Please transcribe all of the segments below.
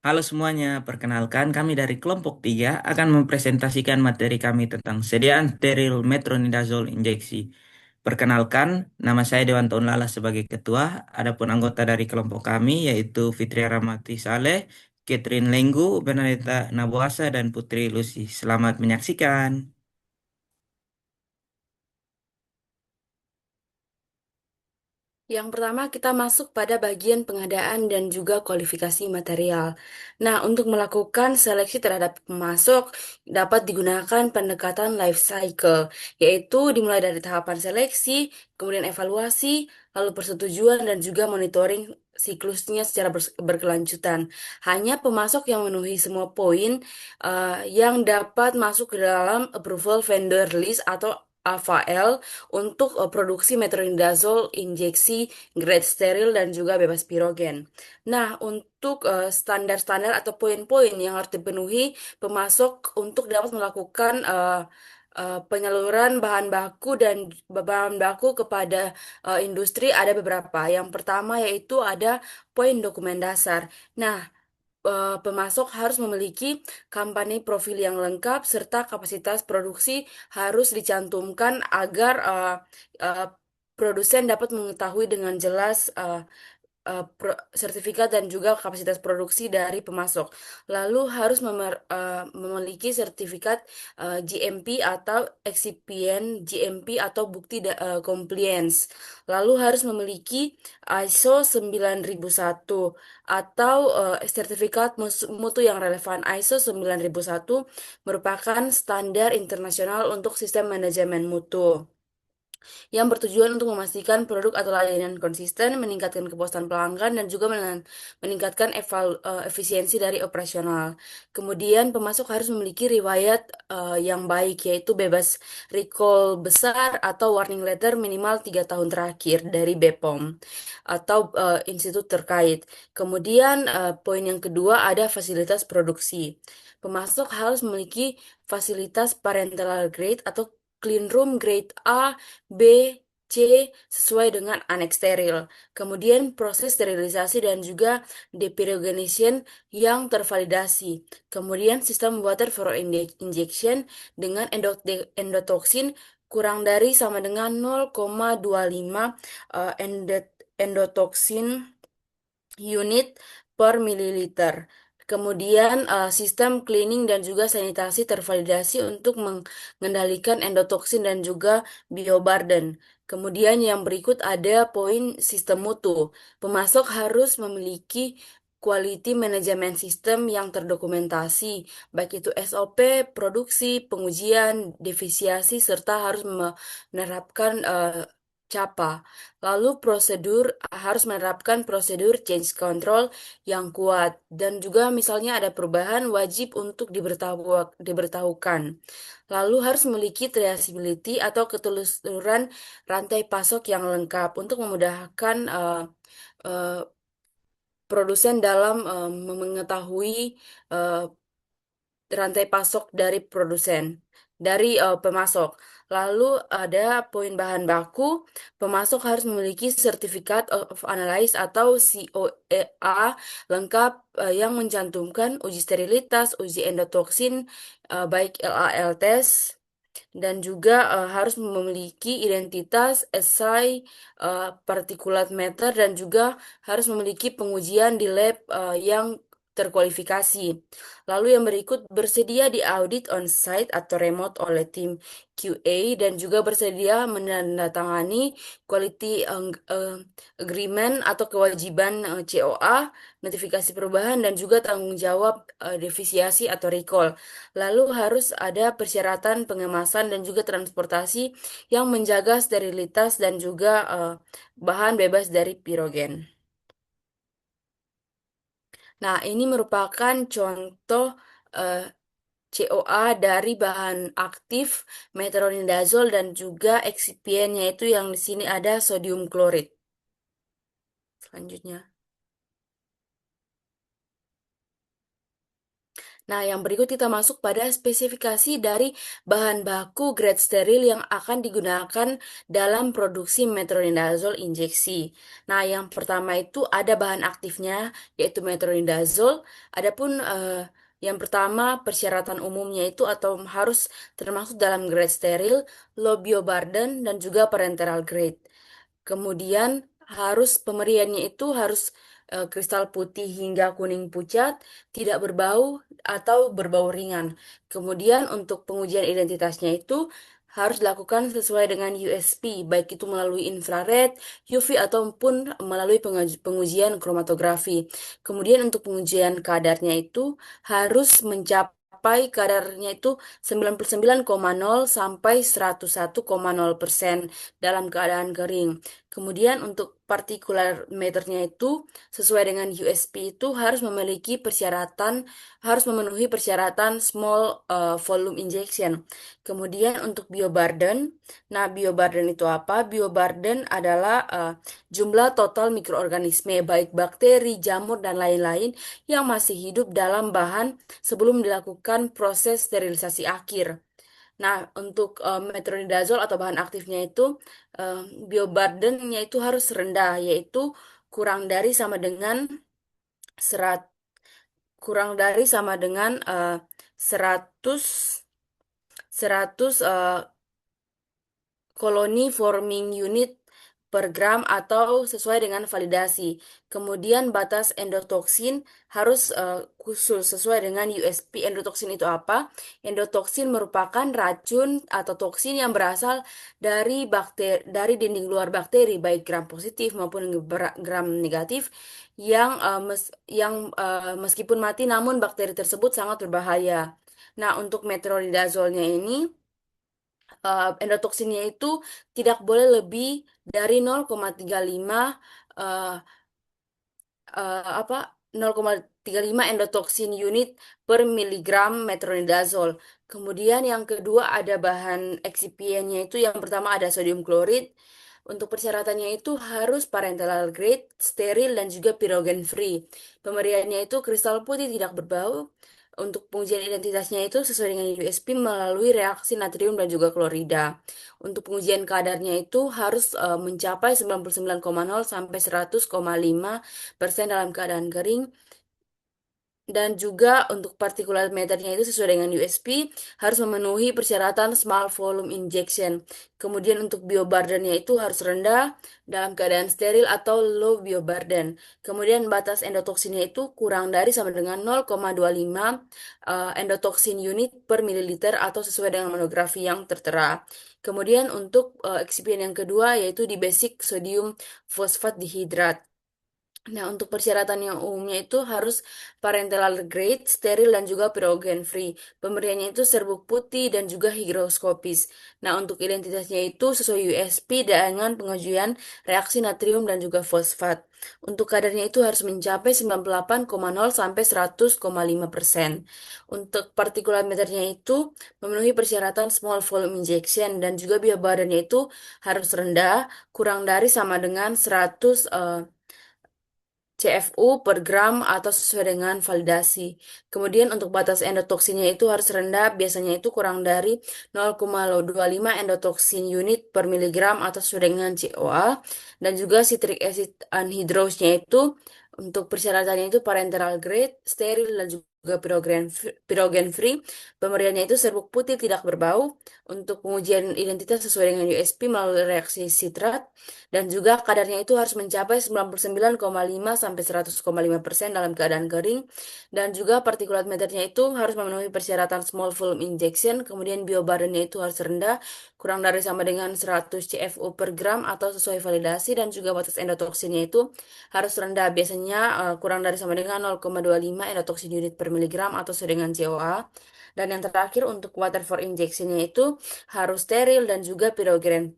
Halo semuanya, perkenalkan kami dari kelompok 3 akan mempresentasikan materi kami tentang sediaan steril metronidazole injeksi. Perkenalkan, nama saya Dewanto Unlala sebagai ketua, adapun anggota dari kelompok kami yaitu Fitria Ramati Saleh, Catherine Lenggu, Bernadetta Nabuasa, dan Putri Lucy. Selamat menyaksikan. Yang pertama, kita masuk pada bagian pengadaan dan juga kualifikasi material. Nah, untuk melakukan seleksi terhadap pemasok, dapat digunakan pendekatan life cycle, yaitu dimulai dari tahapan seleksi, kemudian evaluasi, lalu persetujuan, dan juga monitoring siklusnya secara berkelanjutan. Hanya pemasok yang memenuhi semua poin yang dapat masuk ke dalam approval vendor list atau AVL untuk produksi metronidazole injeksi grade steril dan juga bebas pirogen. Nah, untuk standar-standar atau poin-poin yang harus dipenuhi pemasok untuk dapat melakukan penyaluran bahan baku dan bahan baku kepada industri ada beberapa. Yang pertama yaitu ada poin dokumen dasar. Nah, pemasok harus memiliki kampanye profil yang lengkap serta kapasitas produksi harus dicantumkan agar uh, produsen dapat mengetahui dengan jelas sertifikat dan juga kapasitas produksi dari pemasok. Lalu harus memiliki sertifikat GMP atau excipient GMP atau bukti compliance. Lalu harus memiliki ISO 9001 atau sertifikat mutu yang relevan. ISO 9001 merupakan standar internasional untuk sistem manajemen mutu yang bertujuan untuk memastikan produk atau layanan konsisten, meningkatkan kepuasan pelanggan, dan juga meningkatkan efisiensi dari operasional. Kemudian, pemasok harus memiliki riwayat yang baik, yaitu bebas recall besar atau warning letter minimal 3 tahun terakhir dari BPOM atau institut terkait. Kemudian, poin yang kedua ada fasilitas produksi. Pemasok harus memiliki fasilitas parenteral grade atau clean room grade A, B, C sesuai dengan aneks steril. Kemudian proses sterilisasi dan juga depyrogenation yang tervalidasi. Kemudian sistem water for injection dengan endotoksin kurang dari sama dengan 0,25 endotoksin unit per mililiter. Kemudian sistem cleaning dan juga sanitasi tervalidasi untuk mengendalikan endotoksin dan juga bioburden. Kemudian yang berikut ada poin sistem mutu. Pemasok harus memiliki quality management system yang terdokumentasi, baik itu SOP, produksi, pengujian, defisiasi, serta harus menerapkan CAPA. Lalu harus menerapkan prosedur change control yang kuat dan juga misalnya ada perubahan wajib untuk diberitahukan. Lalu harus memiliki traceability atau ketelusuran rantai pasok yang lengkap untuk memudahkan eh, produsen dalam mengetahui eh, rantai pasok dari produsen, dari pemasok. Lalu ada poin bahan baku, pemasok harus memiliki sertifikat of analysis atau COA lengkap yang mencantumkan uji sterilitas, uji endotoksin, baik LAL test, dan juga harus memiliki identitas SI particulate matter dan juga harus memiliki pengujian di lab yang terkualifikasi. Lalu yang berikut bersedia di audit on-site atau remote oleh tim QA dan juga bersedia menandatangani quality agreement atau kewajiban COA, notifikasi perubahan dan juga tanggung jawab defisiasi atau recall. Lalu harus ada persyaratan pengemasan dan juga transportasi yang menjaga sterilitas dan juga bahan bebas dari pirogen. Nah, ini merupakan contoh eh, COA dari bahan aktif metronidazole dan juga excipientnya itu yang di sini ada sodium klorid. Selanjutnya. Nah, yang berikut kita masuk pada spesifikasi dari bahan baku grade steril yang akan digunakan dalam produksi metronidazole injeksi. Nah, yang pertama itu ada bahan aktifnya, yaitu metronidazole. Adapun yang pertama persyaratan umumnya itu atau harus termasuk dalam grade steril, low bioburden, dan juga parenteral grade. Kemudian harus pemberiannya itu harus kristal putih hingga kuning pucat, tidak berbau atau berbau ringan. Kemudian untuk pengujian identitasnya itu harus dilakukan sesuai dengan USP, baik itu melalui infrared, UV ataupun melalui pengujian kromatografi. Kemudian untuk pengujian kadarnya itu harus mencapai kadarnya itu 99,0 sampai 101,0% dalam keadaan kering. Kemudian untuk partikular meternya itu sesuai dengan USP itu harus memenuhi persyaratan small volume injection. Kemudian untuk bioburden, nah bioburden itu apa? Bioburden adalah jumlah total mikroorganisme baik bakteri, jamur dan lain-lain yang masih hidup dalam bahan sebelum dilakukan proses sterilisasi akhir. Nah, untuk metronidazole atau bahan aktifnya itu eh, bioburden-nya itu harus rendah, yaitu kurang dari sama dengan serat kurang dari sama dengan 100 100 koloni forming unit per gram atau sesuai dengan validasi. Kemudian batas endotoksin harus khusus sesuai dengan USP. Endotoksin itu apa? Endotoksin merupakan racun atau toksin yang berasal dari dinding luar bakteri baik gram positif maupun gram negatif yang meskipun mati namun bakteri tersebut sangat berbahaya. Nah, untuk metronidazolnya ini endotoksinnya itu tidak boleh lebih dari 0,35 eh, apa 0,35 endotoksin unit per miligram metronidazole. Kemudian yang kedua ada bahan excipientnya itu yang pertama ada sodium klorid. Untuk persyaratannya itu harus parenteral grade, steril dan juga pirogen free. Pemberiannya itu kristal putih tidak berbau. Untuk pengujian identitasnya itu sesuai dengan USP melalui reaksi natrium dan juga klorida. Untuk pengujian kadarnya itu harus mencapai 99,0 sampai 100,5% dalam keadaan kering dan juga untuk partikulat meternya itu sesuai dengan USP harus memenuhi persyaratan small volume injection. Kemudian untuk bioburdennya itu harus rendah dalam keadaan steril atau low bioburden. Kemudian batas endotoksinnya itu kurang dari sama dengan 0,25 endotoksin unit per mililiter atau sesuai dengan monografi yang tertera. Kemudian untuk eksipien yang kedua yaitu di basic sodium fosfat dihidrat. Nah, untuk persyaratan yang umumnya itu harus parenteral grade, steril, dan juga pirogen free. Pemberiannya itu serbuk putih dan juga higroskopis. Nah, untuk identitasnya itu sesuai USP dengan pengujian reaksi natrium dan juga fosfat. Untuk kadarnya itu harus mencapai 98,0 sampai 100,5%. Untuk partikulat meternya itu memenuhi persyaratan small volume injection dan juga biobadannya itu harus rendah, kurang dari sama dengan 100 CFU per gram atau sesuai dengan validasi. Kemudian untuk batas endotoksinnya itu harus rendah, biasanya itu kurang dari 0,25 endotoksin unit per miligram atau sesuai dengan COA. Dan juga citric acid anhydrose-nya itu untuk persyaratannya itu parenteral grade, steril dan juga pirogen free. Pemberiannya itu serbuk putih tidak berbau. Untuk pengujian identitas sesuai dengan USP melalui reaksi sitrat dan juga kadarnya itu harus mencapai 99,5 sampai 100,5% dalam keadaan kering dan juga partikulat meternya itu harus memenuhi persyaratan small volume injection, kemudian biobarannya itu harus rendah, kurang dari sama dengan 100 CFU per gram atau sesuai validasi dan juga batas endotoksinnya itu harus rendah, biasanya kurang dari sama dengan 0,25 endotoksin unit per miligram atau sesuai dengan COA. Dan yang terakhir untuk water for injection-nya itu harus steril dan juga pirogen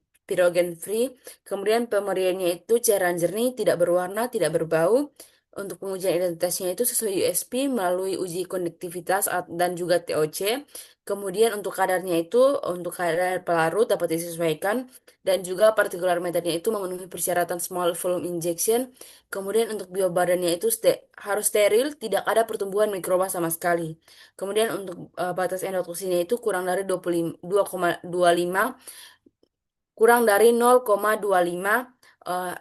free. Kemudian pemberiannya itu cairan jernih, tidak berwarna, tidak berbau. untuk pengujian identitasnya itu sesuai USP melalui uji konduktivitas dan juga TOC. Kemudian untuk kadarnya itu, untuk kadar pelarut dapat disesuaikan dan juga partikular matternya itu memenuhi persyaratan small volume injection. Kemudian untuk biobadannya itu harus steril, tidak ada pertumbuhan mikroba sama sekali. Kemudian untuk batas endotoksinya itu kurang dari 2,25, kurang dari 0,25 eh,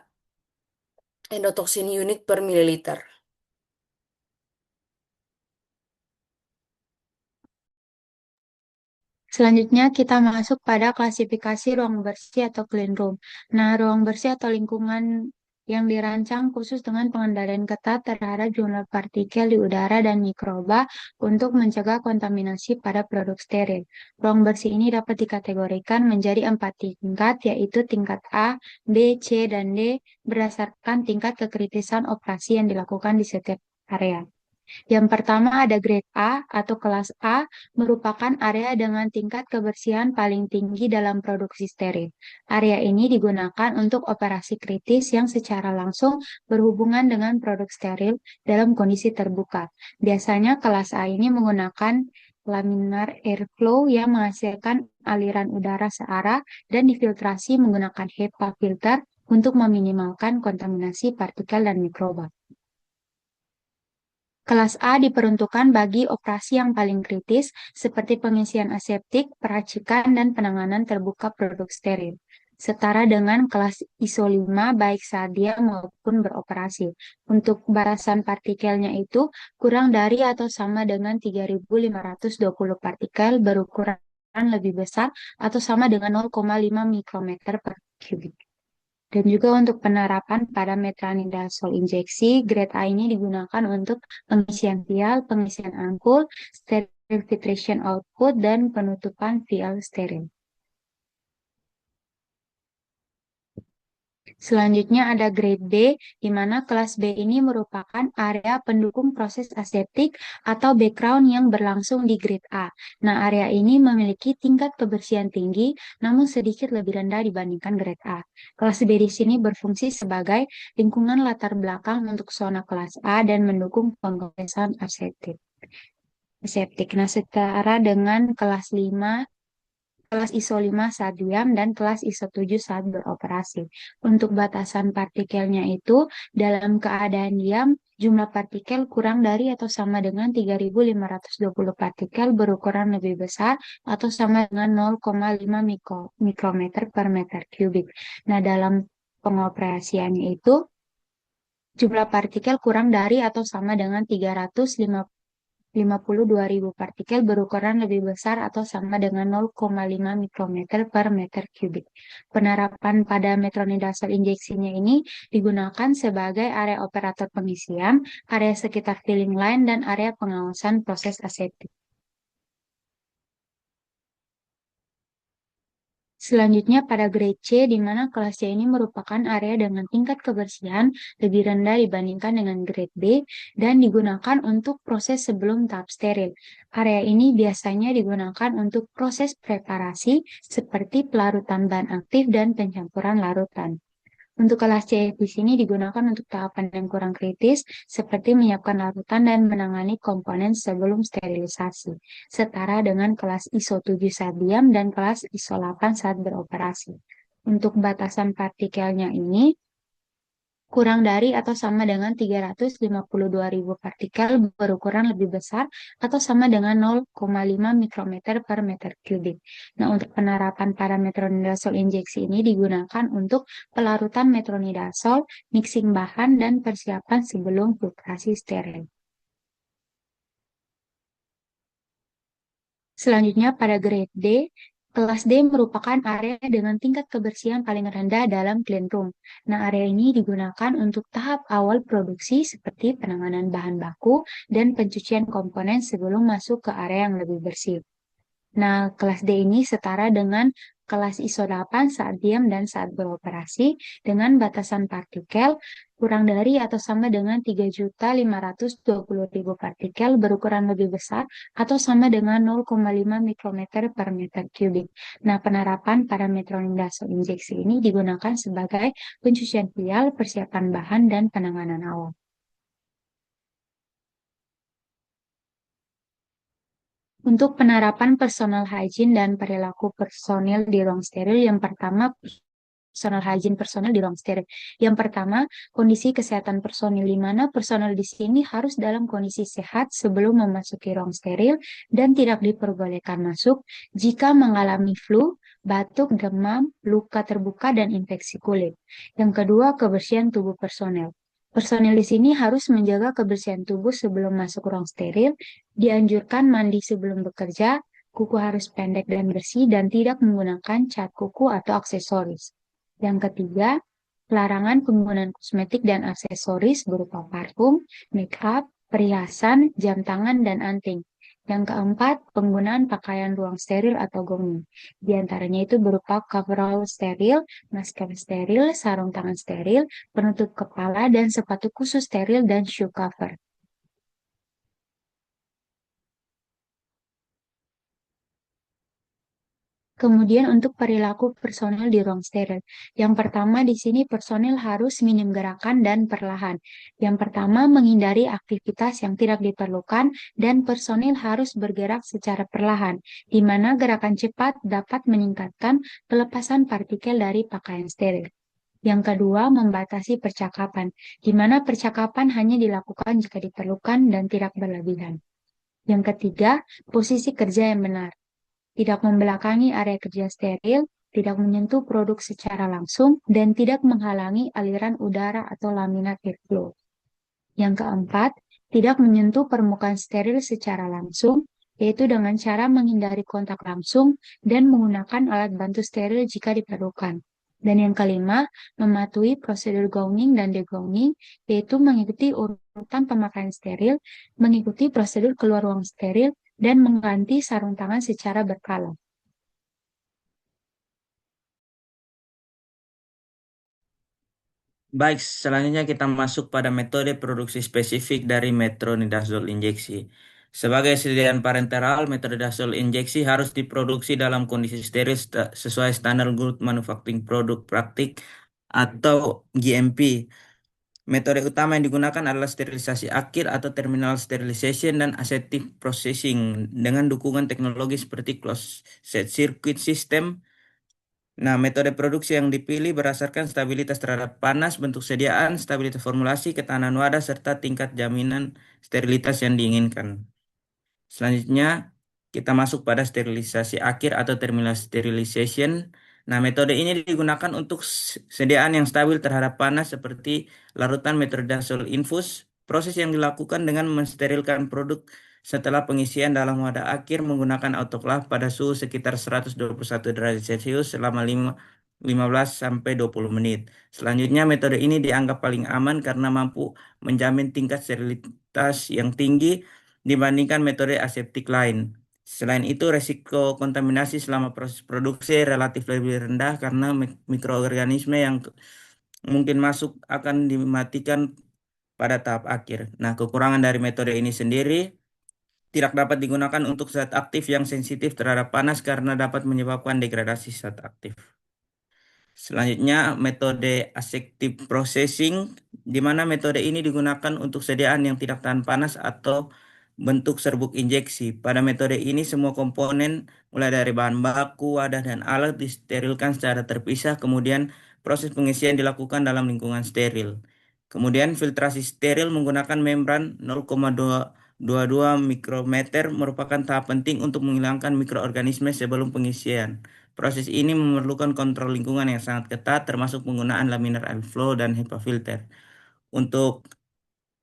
endotoksin unit per mililiter. Selanjutnya kita masuk pada klasifikasi ruang bersih atau clean room. Nah, ruang bersih atau lingkungan yang dirancang khusus dengan pengendalian ketat terhadap jumlah partikel di udara dan mikroba untuk mencegah kontaminasi pada produk steril. Ruang bersih ini dapat dikategorikan menjadi 4 tingkat, yaitu tingkat A, B, C, dan D berdasarkan tingkat kekritisan operasi yang dilakukan di setiap area. Yang pertama ada grade A atau kelas A, merupakan area dengan tingkat kebersihan paling tinggi dalam produksi steril. Area ini digunakan untuk operasi kritis yang secara langsung berhubungan dengan produk steril dalam kondisi terbuka. Biasanya kelas A ini menggunakan laminar airflow yang menghasilkan aliran udara searah dan difiltrasi menggunakan HEPA filter untuk meminimalkan kontaminasi partikel dan mikroba. Kelas A diperuntukkan bagi operasi yang paling kritis, seperti pengisian aseptik, peracikan, dan penanganan terbuka produk steril. Setara dengan kelas ISO 5 baik saat dia maupun beroperasi. Untuk batasan partikelnya itu kurang dari atau sama dengan 3.520 partikel berukuran lebih besar atau sama dengan 0,5 mikrometer per kubik. Dan juga untuk penerapan pada metronidazole injeksi, grade A ini digunakan untuk pengisian vial, pengisian ampul, steril filtration output, dan penutupan vial steril. Selanjutnya ada grade B, di mana kelas B ini merupakan area pendukung proses aseptik atau background yang berlangsung di grade A. Nah, area ini memiliki tingkat kebersihan tinggi, namun sedikit lebih rendah dibandingkan grade A. Kelas B di sini berfungsi sebagai lingkungan latar belakang untuk zona kelas A dan mendukung penggoresan aseptik. Nah, setara dengan kelas 5, kelas ISO 5 saat diam, dan kelas ISO 7 saat beroperasi. Untuk batasan partikelnya itu, dalam keadaan diam, jumlah partikel kurang dari atau sama dengan 3.520 partikel berukuran lebih besar atau sama dengan 0,5 mikrometer per meter kubik. Nah, dalam pengoperasiannya itu, jumlah partikel kurang dari atau sama dengan 352.000 partikel berukuran lebih besar atau sama dengan 0,5 mikrometer per meter kubik. Penerapan pada metronidazole injeksinya ini digunakan sebagai area operator pengisian, area sekitar filling line, dan area pengawasan proses aseptik. Selanjutnya pada grade C, di mana kelas C ini merupakan area dengan tingkat kebersihan lebih rendah dibandingkan dengan grade B dan digunakan untuk proses sebelum tahap steril. Area ini biasanya digunakan untuk proses preparasi seperti pelarutan bahan aktif dan pencampuran larutan. Untuk kelas C di sini digunakan untuk tahapan yang kurang kritis, seperti menyiapkan larutan dan menangani komponen sebelum sterilisasi, setara dengan kelas ISO 7 saat diam dan kelas ISO 8 saat beroperasi. Untuk batasan partikelnya ini kurang dari atau sama dengan 352.000 partikel berukuran lebih besar atau sama dengan 0,5 mikrometer per meter kubik. Nah, untuk penerapan pada metronidazole injeksi ini digunakan untuk pelarutan metronidazole, mixing bahan, dan persiapan sebelum filtrasi steril. Selanjutnya pada grade D, kelas D merupakan area dengan tingkat kebersihan paling rendah dalam clean room. Nah, area ini digunakan untuk tahap awal produksi seperti penanganan bahan baku dan pencucian komponen sebelum masuk ke area yang lebih bersih. Nah, kelas D ini setara dengan kelas ISO 8 saat diam dan saat beroperasi dengan batasan partikel kurang dari atau sama dengan 3.520.000 partikel berukuran lebih besar atau sama dengan 0,5 mikrometer per meter kubik. Nah, penerapan pada metronidazole injeksi ini digunakan sebagai pencucian vial, persiapan bahan, dan penanganan awal. Untuk penerapan personal hygiene dan perilaku personil di ruang steril, yang pertama, personal hygiene personil di ruang steril. Yang pertama, kondisi kesehatan personil, di mana personil di sini harus dalam kondisi sehat sebelum memasuki ruang steril dan tidak diperbolehkan masuk jika mengalami flu, batuk, demam, luka terbuka, dan infeksi kulit. Yang kedua, kebersihan tubuh personel. Personil di sini harus menjaga kebersihan tubuh sebelum masuk ruang steril, dianjurkan mandi sebelum bekerja, kuku harus pendek dan bersih, dan tidak menggunakan cat kuku atau aksesoris. Yang ketiga, larangan penggunaan kosmetik dan aksesoris berupa parfum, make up, perhiasan, jam tangan, dan anting. Yang keempat, penggunaan pakaian ruang steril atau gowning. Di antaranya itu berupa coverall steril, masker steril, sarung tangan steril, penutup kepala, dan sepatu khusus steril dan shoe cover. Kemudian untuk perilaku personel di ruang steril. Yang pertama di sini personel harus minim gerakan dan perlahan. Yang pertama menghindari aktivitas yang tidak diperlukan dan personel harus bergerak secara perlahan, di mana gerakan cepat dapat meningkatkan pelepasan partikel dari pakaian steril. Yang kedua, membatasi percakapan, di mana percakapan hanya dilakukan jika diperlukan dan tidak berlebihan. Yang ketiga, posisi kerja yang benar, tidak membelakangi area kerja steril, tidak menyentuh produk secara langsung, dan tidak menghalangi aliran udara atau laminat airflow. Yang keempat, tidak menyentuh permukaan steril secara langsung, yaitu dengan cara menghindari kontak langsung dan menggunakan alat bantu steril jika diperlukan. Dan yang kelima, mematuhi prosedur gowning dan degowning, yaitu mengikuti urutan pemakaian steril, mengikuti prosedur keluar ruang steril, dan mengganti sarung tangan secara berkala. Baik, selanjutnya kita masuk pada metode produksi spesifik dari metronidazole injeksi. Sebagai sediaan parenteral, metronidazole injeksi harus diproduksi dalam kondisi steril sesuai standar Good Manufacturing Product Practice atau GMP. Metode utama yang digunakan adalah sterilisasi akhir atau terminal sterilization dan aseptic processing dengan dukungan teknologi seperti closed circuit system. Nah, metode produksi yang dipilih berdasarkan stabilitas terhadap panas, bentuk sediaan, stabilitas formulasi, ketahanan wadah, serta tingkat jaminan sterilitas yang diinginkan. Selanjutnya, kita masuk pada sterilisasi akhir atau terminal sterilization. Nah, metode ini digunakan untuk sediaan yang stabil terhadap panas seperti larutan metronidazole infus. Proses yang dilakukan dengan mensterilkan produk setelah pengisian dalam wadah akhir menggunakan autoclave pada suhu sekitar 121 derajat Celcius selama 15 sampai 20 menit. Selanjutnya, metode ini dianggap paling aman karena mampu menjamin tingkat sterilitas yang tinggi dibandingkan metode aseptik lain. Selain itu, resiko kontaminasi selama proses produksi relatif lebih rendah karena mikroorganisme yang mungkin masuk akan dimatikan pada tahap akhir. Nah, kekurangan dari metode ini sendiri tidak dapat digunakan untuk zat aktif yang sensitif terhadap panas karena dapat menyebabkan degradasi zat aktif. Selanjutnya, metode aseptic processing, di mana metode ini digunakan untuk sediaan yang tidak tahan panas atau bentuk serbuk injeksi. Pada metode ini, semua komponen, mulai dari bahan baku, wadah, dan alat disterilkan secara terpisah, kemudian proses pengisian dilakukan dalam lingkungan steril. Kemudian, filtrasi steril menggunakan membran 0,222 mikrometer merupakan tahap penting untuk menghilangkan mikroorganisme sebelum pengisian. Proses ini memerlukan kontrol lingkungan yang sangat ketat, termasuk penggunaan laminar airflow dan HEPA filter. Untuk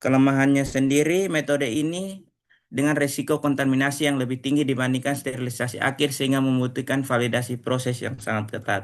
kelemahannya sendiri, metode ini dengan risiko kontaminasi yang lebih tinggi dibandingkan sterilisasi akhir sehingga membutuhkan validasi proses yang sangat ketat.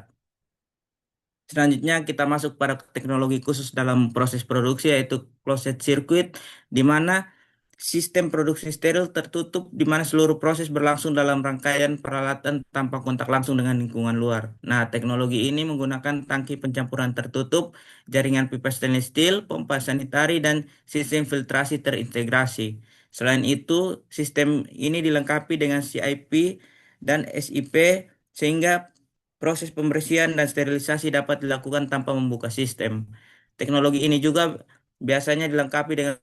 Selanjutnya kita masuk pada teknologi khusus dalam proses produksi yaitu closed circuit, di mana sistem produksi steril tertutup di mana seluruh proses berlangsung dalam rangkaian peralatan tanpa kontak langsung dengan lingkungan luar. Nah, teknologi ini menggunakan tangki pencampuran tertutup, jaringan pipa stainless steel, pompa sanitari, dan sistem filtrasi terintegrasi. Selain itu, sistem ini dilengkapi dengan CIP dan SIP sehingga proses pembersihan dan sterilisasi dapat dilakukan tanpa membuka sistem. Teknologi ini juga biasanya dilengkapi dengan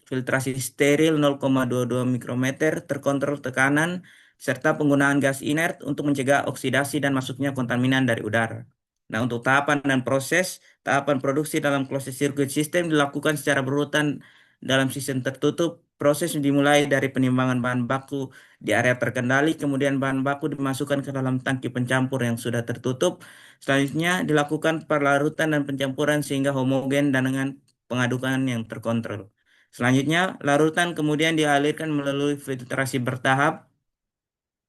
filtrasi steril 0,22 mikrometer, terkontrol tekanan, serta penggunaan gas inert untuk mencegah oksidasi dan masuknya kontaminan dari udara. Nah, untuk tahapan dan proses, tahapan produksi dalam closed circuit system dilakukan secara berurutan dalam sistem tertutup. Proses dimulai dari penimbangan bahan baku di area terkendali, kemudian bahan baku dimasukkan ke dalam tangki pencampur yang sudah tertutup. Selanjutnya dilakukan perlarutan dan pencampuran sehingga homogen dan dengan pengadukan yang terkontrol. Selanjutnya, larutan kemudian dialirkan melalui filtrasi bertahap,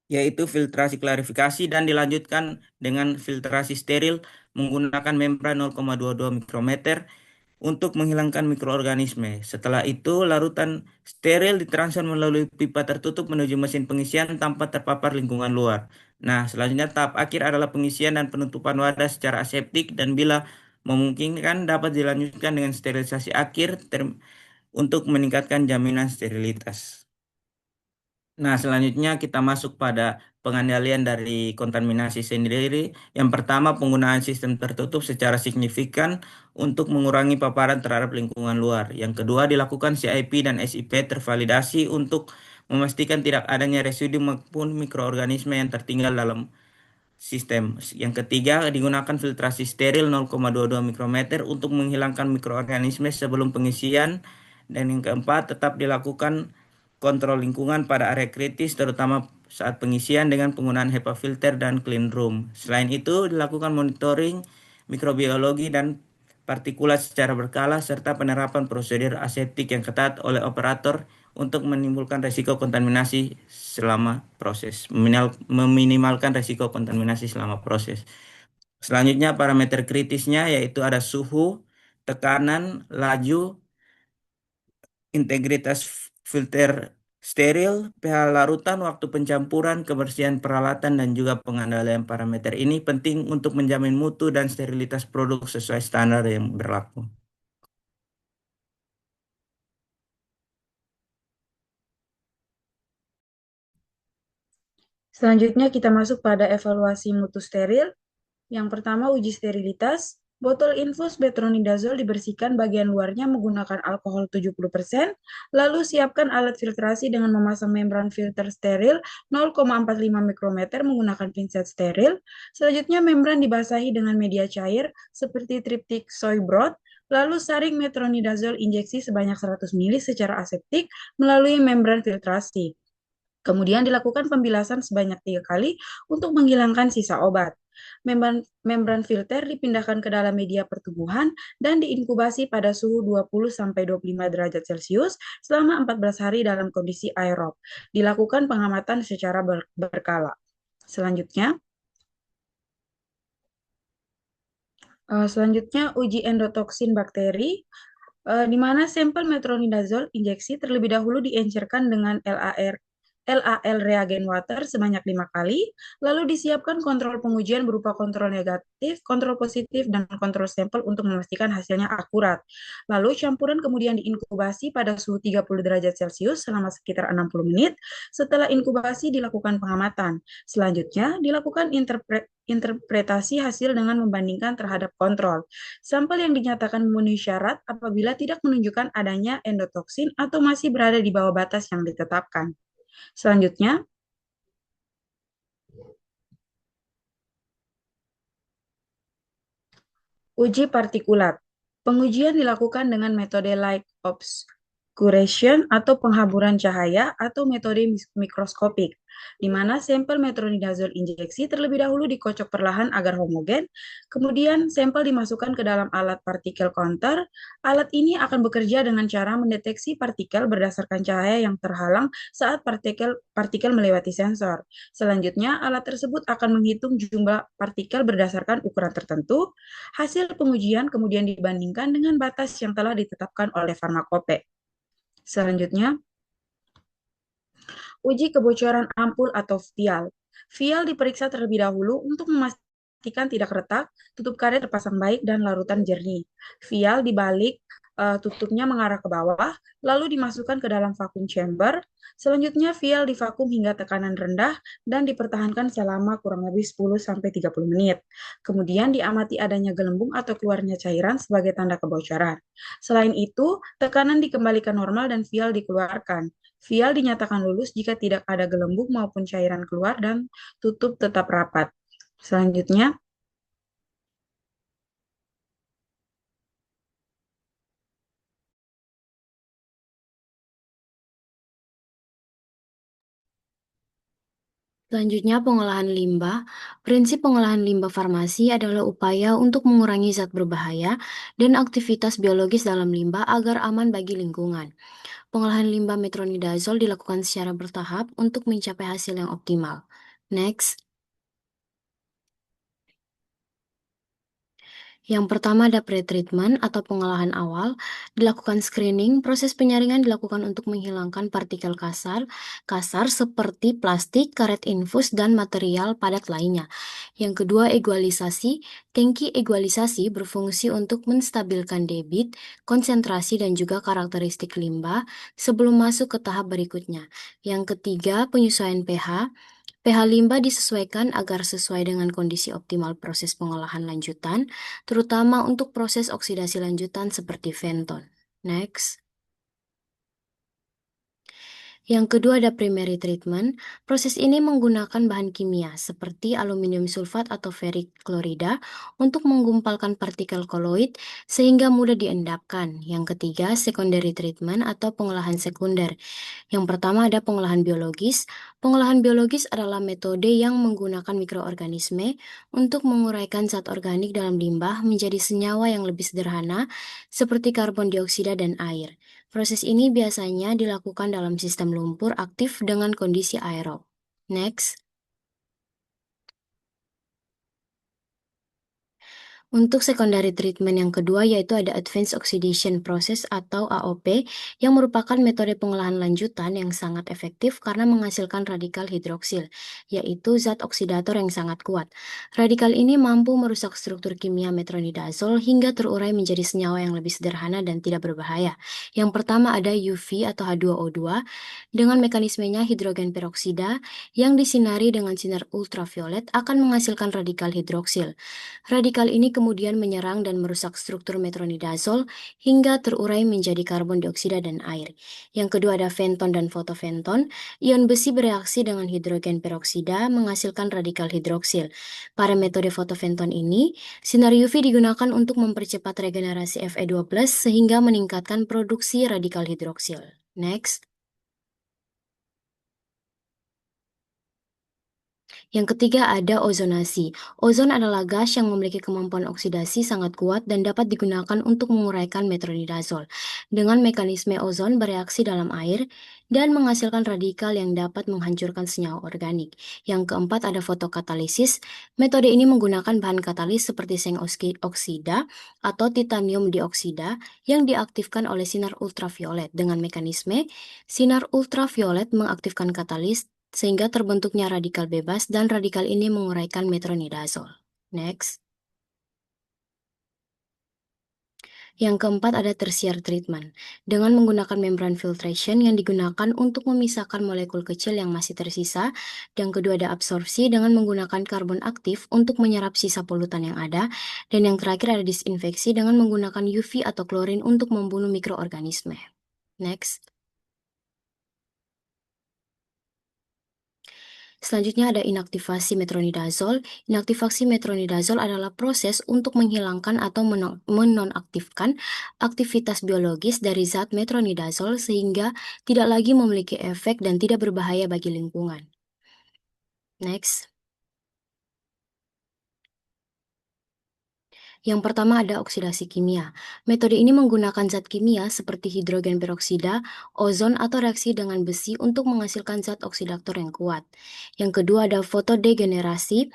yaitu filtrasi klarifikasi dan dilanjutkan dengan filtrasi steril menggunakan membran 0,22 mikrometer untuk menghilangkan mikroorganisme. Setelah itu, larutan steril ditransfer melalui pipa tertutup menuju mesin pengisian tanpa terpapar lingkungan luar. Nah, selanjutnya tahap akhir adalah pengisian dan penutupan wadah secara aseptik dan bila memungkinkan dapat dilanjutkan dengan sterilisasi akhir untuk meningkatkan jaminan sterilitas. Nah, selanjutnya kita masuk pada pengendalian dari kontaminasi sendiri. Yang pertama, penggunaan sistem tertutup secara signifikan untuk mengurangi paparan terhadap lingkungan luar. Yang kedua, dilakukan CIP dan SIP tervalidasi untuk memastikan tidak adanya residu maupun mikroorganisme yang tertinggal dalam sistem. Yang ketiga, digunakan filtrasi steril 0,22 mikrometer untuk menghilangkan mikroorganisme sebelum pengisian. Dan yang keempat, tetap dilakukan kontrol lingkungan pada area kritis, terutama saat pengisian dengan penggunaan HEPA filter dan clean room. Selain itu, dilakukan monitoring mikrobiologi dan partikulat secara berkala, serta penerapan prosedur aseptik yang ketat oleh operator untuk menimbulkan resiko kontaminasi selama proses, meminimalkan resiko kontaminasi selama proses. Selanjutnya parameter kritisnya yaitu ada suhu, tekanan, laju, integritas filter steril, pH larutan, waktu pencampuran, kebersihan peralatan, dan juga pengendalian parameter ini penting untuk menjamin mutu dan sterilitas produk sesuai standar yang berlaku. Selanjutnya kita masuk pada evaluasi mutu steril. Yang pertama, uji sterilitas. Botol infus metronidazol dibersihkan bagian luarnya menggunakan alkohol 70%, lalu siapkan alat filtrasi dengan memasang membran filter steril 0,45 mikrometer menggunakan pinset steril. Selanjutnya, membran dibasahi dengan media cair seperti triptik soy broth, lalu saring metronidazol injeksi sebanyak 100 ml secara aseptik melalui membran filtrasi. Kemudian dilakukan pembilasan sebanyak 3 kali untuk menghilangkan sisa obat. Membran filter dipindahkan ke dalam media pertumbuhan dan diinkubasi pada suhu 20-25 derajat Celcius selama 14 hari dalam kondisi aerob. Dilakukan pengamatan secara berkala. Selanjutnya uji endotoksin bakteri, di mana sampel metronidazol injeksi terlebih dahulu diencerkan dengan LAL reagen water sebanyak 5 kali, lalu disiapkan kontrol pengujian berupa kontrol negatif, kontrol positif, dan kontrol sampel untuk memastikan hasilnya akurat. Lalu campuran kemudian diinkubasi pada suhu 30 derajat Celcius selama sekitar 60 menit. Setelah inkubasi dilakukan pengamatan. Selanjutnya dilakukan interpretasi hasil dengan membandingkan terhadap kontrol. Sampel yang dinyatakan memenuhi syarat apabila tidak menunjukkan adanya endotoksin atau masih berada di bawah batas yang ditetapkan. Selanjutnya, uji partikulat. Pengujian dilakukan dengan metode light obscuration atau penghaburan cahaya atau metode mikroskopik, di mana sampel metronidazol injeksi terlebih dahulu dikocok perlahan agar homogen, kemudian sampel dimasukkan ke dalam alat partikel counter. Alat ini akan bekerja dengan cara mendeteksi partikel berdasarkan cahaya yang terhalang saat partikel melewati sensor. Selanjutnya, alat tersebut akan menghitung jumlah partikel berdasarkan ukuran tertentu. Hasil pengujian kemudian dibandingkan dengan batas yang telah ditetapkan oleh farmakope. Selanjutnya, uji kebocoran ampul atau vial. Vial diperiksa terlebih dahulu untuk memastikan tidak retak, tutup karet terpasang baik, dan larutan jernih. Vial dibalik tutupnya mengarah ke bawah, lalu dimasukkan ke dalam vacuum chamber. Selanjutnya, vial divakum hingga tekanan rendah dan dipertahankan selama kurang lebih 10-30 menit. Kemudian diamati adanya gelembung atau keluarnya cairan sebagai tanda kebocoran. Selain itu, tekanan dikembalikan normal dan vial dikeluarkan. Vial dinyatakan lulus jika tidak ada gelembung maupun cairan keluar dan tutup tetap rapat. Selanjutnya, Selanjutnya, pengolahan limbah. Prinsip pengolahan limbah farmasi adalah upaya untuk mengurangi zat berbahaya dan aktivitas biologis dalam limbah agar aman bagi lingkungan. Pengolahan limbah metronidazol dilakukan secara bertahap untuk mencapai hasil yang optimal. Next. Yang pertama ada pretreatment atau pengolahan awal, dilakukan screening, proses penyaringan dilakukan untuk menghilangkan partikel kasar seperti plastik, karet infus, dan material padat lainnya. Yang kedua egualisasi, tangki egualisasi berfungsi untuk menstabilkan debit, konsentrasi, dan juga karakteristik limbah sebelum masuk ke tahap berikutnya. Yang ketiga penyesuaian pH, pH limbah disesuaikan agar sesuai dengan kondisi optimal proses pengolahan lanjutan, terutama untuk proses oksidasi lanjutan seperti Fenton. Next. Yang kedua ada primary treatment. Proses ini menggunakan bahan kimia seperti aluminium sulfat atau ferric klorida untuk menggumpalkan partikel koloid sehingga mudah diendapkan. Yang ketiga secondary treatment atau pengolahan sekunder. Yang pertama ada pengolahan biologis. Pengolahan biologis adalah metode yang menggunakan mikroorganisme untuk menguraikan zat organik dalam limbah menjadi senyawa yang lebih sederhana seperti karbon dioksida dan air. Proses ini biasanya dilakukan dalam sistem lumpur aktif dengan kondisi aerob. Next. Untuk secondary treatment yang kedua yaitu ada Advanced Oxidation Process atau AOP yang merupakan metode pengolahan lanjutan yang sangat efektif karena menghasilkan radikal hidroksil, yaitu zat oksidator yang sangat kuat. Radikal ini mampu merusak struktur kimia metronidazol hingga terurai menjadi senyawa yang lebih sederhana dan tidak berbahaya. Yang pertama ada UV atau H2O2 dengan mekanismenya hidrogen peroksida yang disinari dengan sinar ultraviolet akan menghasilkan radikal hidroksil. Radikal ini kemudian menyerang dan merusak struktur metronidazol hingga terurai menjadi karbon dioksida dan air. Yang kedua ada fenton dan fotofenton. Ion besi bereaksi dengan hidrogen peroksida menghasilkan radikal hidroksil. Pada metode fotofenton ini, sinar UV digunakan untuk mempercepat regenerasi Fe2+ sehingga meningkatkan produksi radikal hidroksil. Next. Yang ketiga ada ozonasi. Ozon adalah gas yang memiliki kemampuan oksidasi sangat kuat dan dapat digunakan untuk menguraikan metronidazol. Dengan mekanisme ozon bereaksi dalam air dan menghasilkan radikal yang dapat menghancurkan senyawa organik. Yang keempat ada fotokatalisis. Metode ini menggunakan bahan katalis seperti seng oksida atau titanium dioksida yang diaktifkan oleh sinar ultraviolet. Dengan mekanisme, sinar ultraviolet mengaktifkan katalis sehingga terbentuknya radikal bebas dan radikal ini menguraikan metronidazol. Next. Yang keempat ada tertiary treatment. Dengan menggunakan membran filtration yang digunakan untuk memisahkan molekul kecil yang masih tersisa. Yang kedua ada absorpsi dengan menggunakan karbon aktif untuk menyerap sisa polutan yang ada. Dan yang terakhir ada disinfeksi dengan menggunakan UV atau klorin untuk membunuh mikroorganisme. Next. Selanjutnya ada inaktivasi metronidazol. Inaktivasi metronidazol adalah proses untuk menghilangkan atau menonaktifkan aktivitas biologis dari zat metronidazol sehingga tidak lagi memiliki efek dan tidak berbahaya bagi lingkungan. Next. Yang pertama ada oksidasi kimia. Metode ini menggunakan zat kimia seperti hidrogen peroksida, ozon atau reaksi dengan besi untuk menghasilkan zat oksidator yang kuat. Yang kedua ada fotodegenerasi.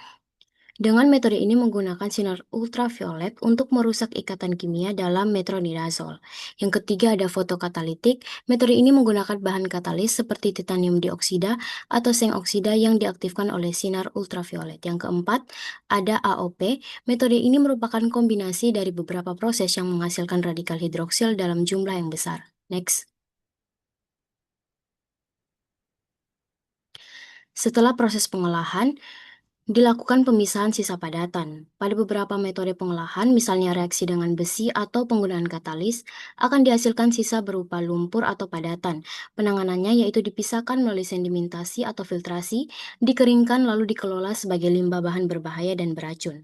Dengan metode ini menggunakan sinar ultraviolet untuk merusak ikatan kimia dalam metronidazol. Yang ketiga ada fotokatalitik. Metode ini menggunakan bahan katalis seperti titanium dioksida atau seng oksida yang diaktifkan oleh sinar ultraviolet. Yang keempat ada AOP. Metode ini merupakan kombinasi dari beberapa proses yang menghasilkan radikal hidroksil dalam jumlah yang besar. Next. Setelah proses pengolahan, dilakukan pemisahan sisa padatan. Pada beberapa metode pengolahan, misalnya reaksi dengan besi atau penggunaan katalis, akan dihasilkan sisa berupa lumpur atau padatan. Penanganannya yaitu dipisahkan melalui sedimentasi atau filtrasi, dikeringkan lalu dikelola sebagai limbah bahan berbahaya dan beracun.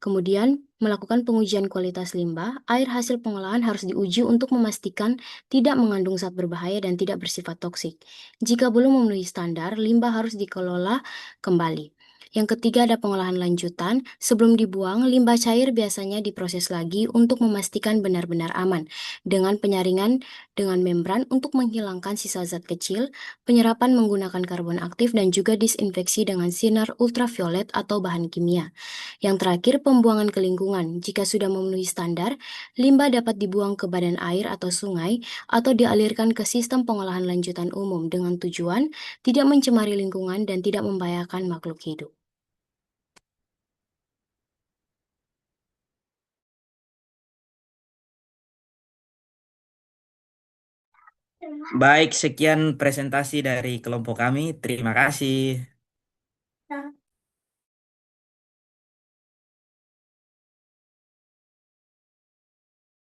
Kemudian, melakukan pengujian kualitas limbah, air hasil pengolahan harus diuji untuk memastikan tidak mengandung zat berbahaya dan tidak bersifat toksik. Jika belum memenuhi standar, limbah harus dikelola kembali. Yang ketiga ada pengolahan lanjutan. Sebelum dibuang, limbah cair biasanya diproses lagi untuk memastikan benar-benar aman dengan penyaringan dengan membran untuk menghilangkan sisa zat kecil, penyerapan menggunakan karbon aktif dan juga disinfeksi dengan sinar ultraviolet atau bahan kimia. Yang terakhir, pembuangan ke lingkungan. Jika sudah memenuhi standar, limbah dapat dibuang ke badan air atau sungai atau dialirkan ke sistem pengolahan lanjutan umum dengan tujuan tidak mencemari lingkungan dan tidak membahayakan makhluk hidup. Baik, sekian presentasi dari kelompok kami. Terima kasih.